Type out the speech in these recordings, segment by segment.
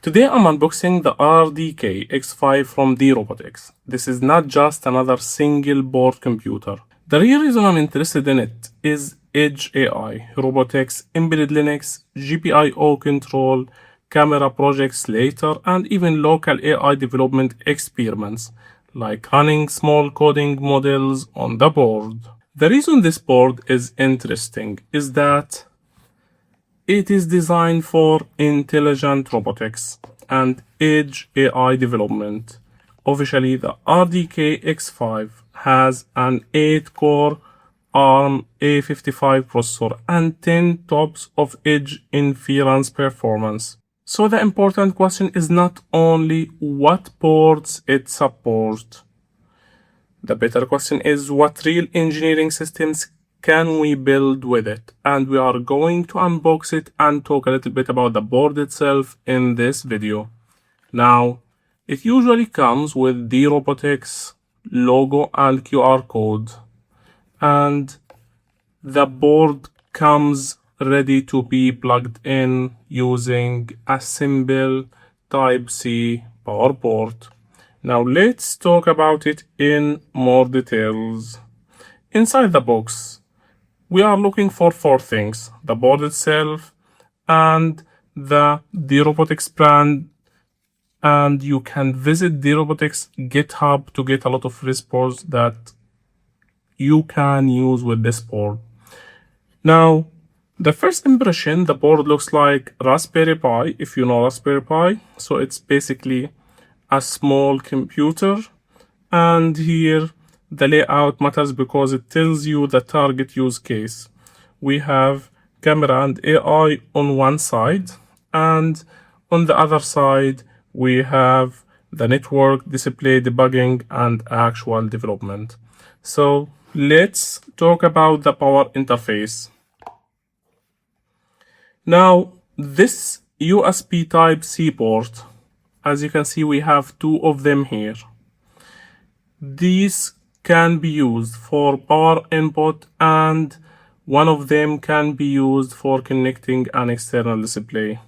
Today I'm unboxing the RDK X5 from D-Robotics. This is not just another single board computer. The real reason I'm interested in it is Edge AI, robotics, embedded Linux, GPIO control, camera projects later, and even local AI development experiments, like running small coding models on the board. The reason this board is interesting is that it is designed for intelligent robotics and edge AI development. Officially, the RDK X5 has an 8-core ARM A55 processor and 10 TOPS of edge inference performance. So the important question is not only what ports it supports. The better question is what real engineering systems can we build with it, and we are going to unbox it and talk a little bit about the board itself in this video. Now, it usually comes with D-Robotics logo and QR code, and the board comes ready to be plugged in using a simple Type-C power port. Now let's talk about it in more details. Inside the box, we are looking for 4 things: the board itself and the D-Robotics brand, and you can visit D-Robotics GitHub to get a lot of repos that you can use with this board. Now, the first impression, the board looks like Raspberry Pi, if you know Raspberry Pi. So it's basically a small computer, and here the layout matters because it tells you the target use case. We have camera and AI on one side, and on the other side we have the network, display, debugging, and actual development. So let's talk about the power interface. Now, this USB Type-C port, as you can see, we have 2 of them here. These can be used for power input, and one of them can be used for connecting an external display.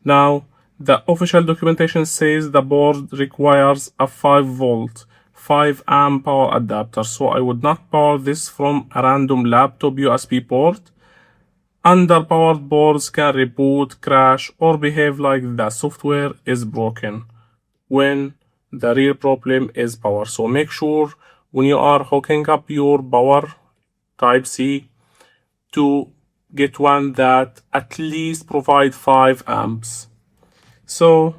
Now, the official documentation says the board requires a 5-volt, 5-amp power adapter, so I would not power this from a random laptop USB port. Underpowered boards can reboot, crash, or behave like the software is broken when the real problem is power. So make sure when you are hooking up your power Type-C to get one that at least provide 5 amps. So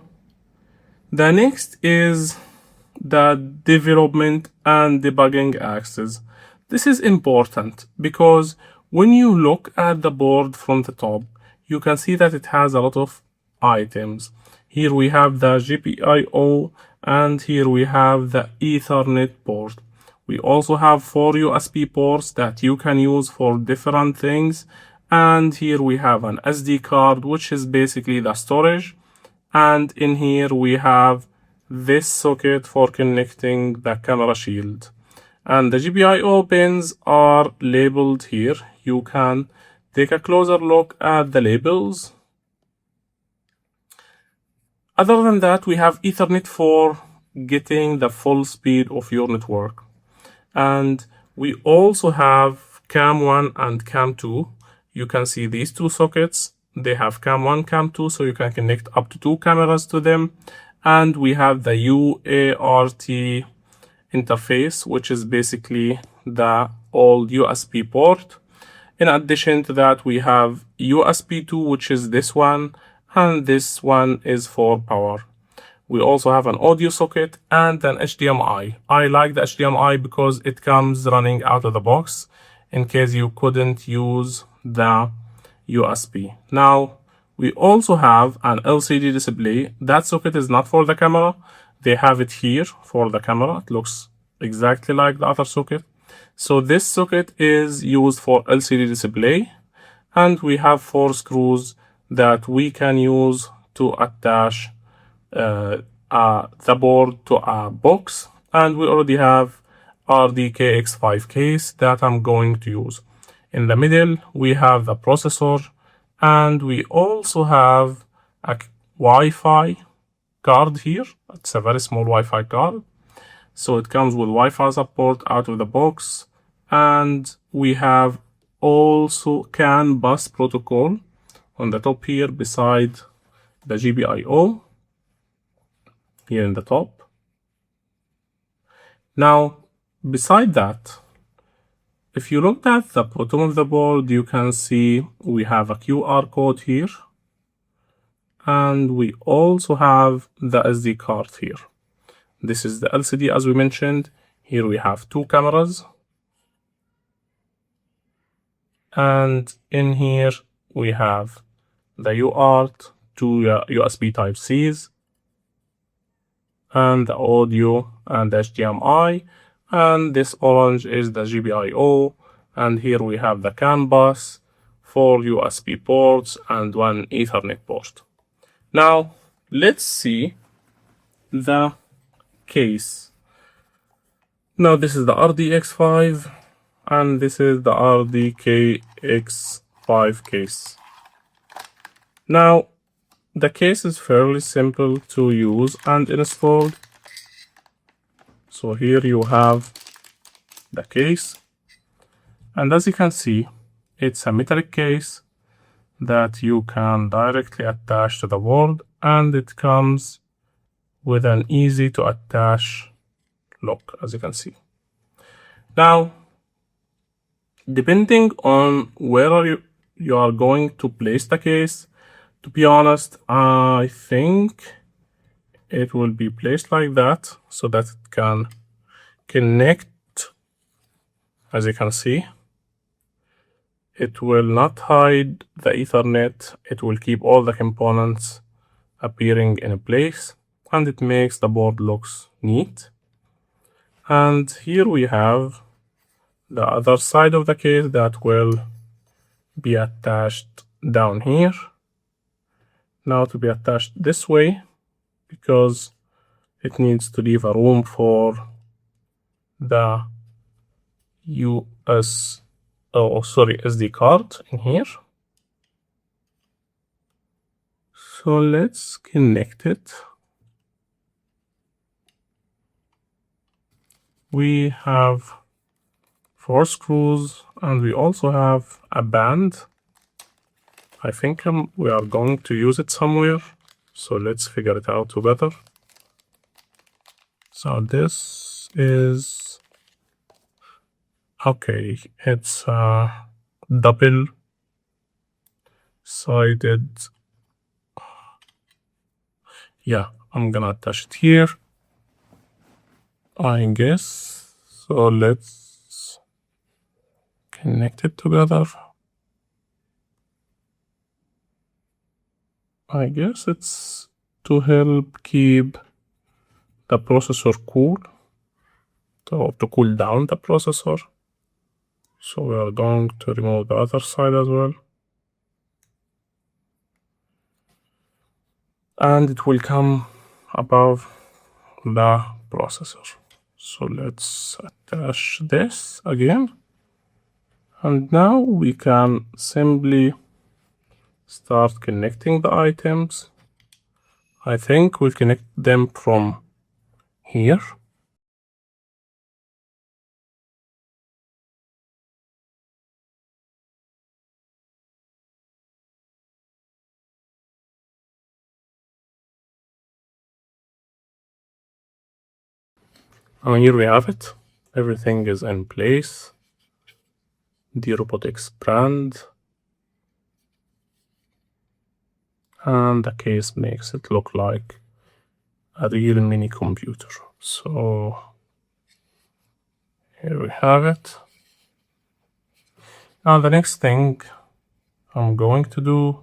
the next is the development and debugging axis. This is important because when you look at the board from the top, you can see that it has a lot of items. Here we have the GPIO, and here we have the Ethernet port. We also have 4 USB ports that you can use for different things. And here we have an SD card, which is basically the storage. And in here we have this socket for connecting the camera shield. And the GPIO pins are labeled here. You can take a closer look at the labels. Other than that, we have Ethernet for getting the full speed of your network. And we also have Cam 1 and Cam 2. You can see these 2 sockets. They have Cam 1, Cam 2, so you can connect up to 2 cameras to them. And we have the UART interface, which is basically the old USB port. In addition to that, we have USB 2, which is this one, and this one is for power. We also have an audio socket and an HDMI. I like the HDMI because it comes running out of the box in case you couldn't use the USB. Now, we also have an LCD display. That socket is not for the camera. They have it here for the camera. It looks exactly like the other socket. So this socket is used for LCD display, and we have 4 screws that we can use to attach the board to a box, and we already have RDK X5 case that I'm going to use. In the middle, we have the processor, and we also have a Wi-Fi card here. It's a very small Wi-Fi card. So it comes with Wi-Fi support out of the box. And we have also CAN bus protocol on the top here beside the GPIO here in the top. Now, beside that, if you look at the bottom of the board, you can see we have a QR code here. And we also have the SD card here. This is the LCD as we mentioned. Here we have two cameras. And in here we have the UART, two USB Type-Cs, and the audio and the HDMI. And this orange is the GPIO. And here we have the CAN bus, 4 USB ports, and 1 Ethernet port. Now, let's see the case. Now, this is the RDX5, and this is the RDK X5 case. Now, the case is fairly simple to use and install. So here you have the case, and as you can see, it's a metallic case that you can directly attach to the board, and it comes with an easy to attach lock, as you can see. Now, depending on where you are going to place the case, to be honest, I think it will be placed like that so that it can connect. As you can see, it will not hide the Ethernet. It will keep all the components appearing in a place, and it makes the board looks neat. And here we have the other side of the case that will be attached down here. Now to be attached this way, because it needs to leave a room for the SD card in here. So let's connect it. We have 4 screws, and we also have a band. I think we are going to use it somewhere, so let's figure it out together. So this is okay. It's a double-sided. Yeah, I'm gonna attach it here, I guess. So let's connect it together. I guess it's to help keep the processor cool, to cool down the processor. So we are going to remove the other side as well. And it will come above the processor. So let's attach this again. And now we can simply start connecting the items. I think we'll connect them from here. And here we have it. Everything is in place. D-Robotics brand. And the case makes it look like a real mini computer. So here we have it. Now the next thing I'm going to do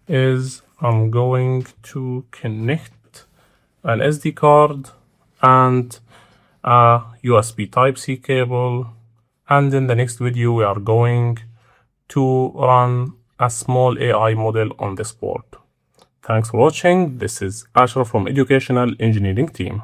is I'm going to connect an SD card and a USB Type-C cable, and in the next video we are going to run a small AI model on this board. Thanks for watching. This is Ashraf from Educational Engineering Team.